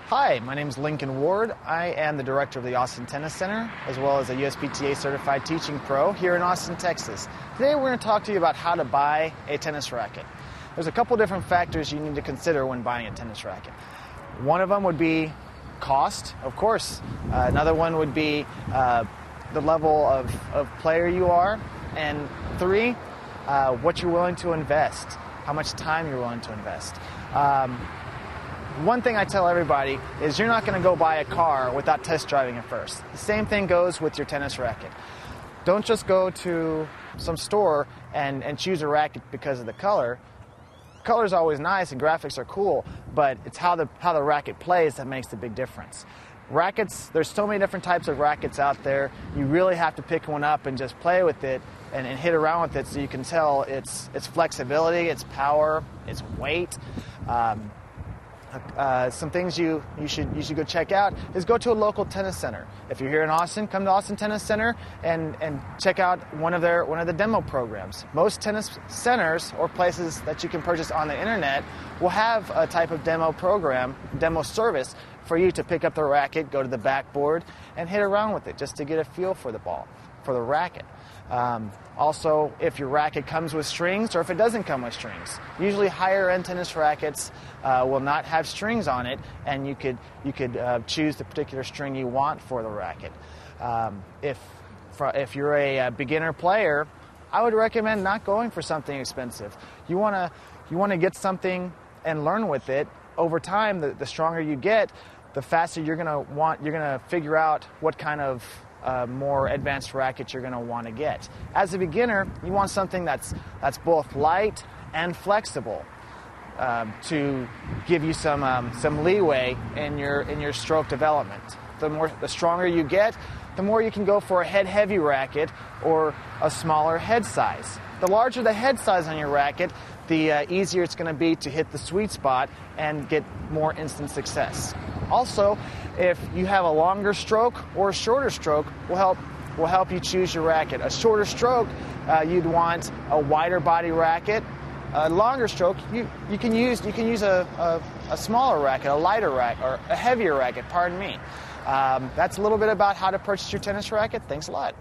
Hi, my name is Lincoln Ward. I am the director of the Austin Tennis Center, as well as a USPTA certified teaching pro here in Austin, Texas. Today we're going to talk to you about how to buy a tennis racket. There's a couple different factors you need to consider when buying a tennis racket. One of them would be cost, of course. Another one would be the level of player you are. And three, what you're willing to invest, how much time you're willing to invest. One thing I tell everybody is you're not going to go buy a car without test driving it first. The same thing goes with your tennis racket. Don't just go to some store and choose a racket because of the color. Color's always nice and graphics are cool, but it's how the racket plays that makes the big difference. Rackets, there's so many different types of rackets out there. You really have to pick one up and just play with it and hit around with it so you can tell its flexibility, its power, its weight. Some things you should go check out is go to a local tennis center. If you're here in Austin, come to Austin Tennis Center and check out one of the demo programs. Most tennis centers or places that you can purchase on the internet will have a type of demo program, demo service for you to pick up the racket, go to the backboard, and hit around with it just to get a feel for the ball, for the racket. Also, if your racket comes with strings or if it doesn't come with strings. Usually higher-end tennis rackets will not have strings on it, and you could choose the particular string you want for the racket. If you're a beginner player, I would recommend not going for something expensive. You want to get something and learn with it. Over time, the stronger you get, the faster you're going to figure out what kind of more advanced racket you're going to want to get. As a beginner, you want something that's both light and flexible to give you some leeway in your stroke development. The stronger you get, the more you can go for a head-heavy racket or a smaller head size. The larger the head size on your racket, the easier it's going to be to hit the sweet spot and get more instant success. Also, if you have a longer stroke or a shorter stroke, will help you choose your racket. A shorter stroke, you'd want a wider body racket. A longer stroke, you can use a smaller racket, a lighter racket, or a heavier racket. Pardon me. That's a little bit about how to purchase your tennis racket. Thanks a lot.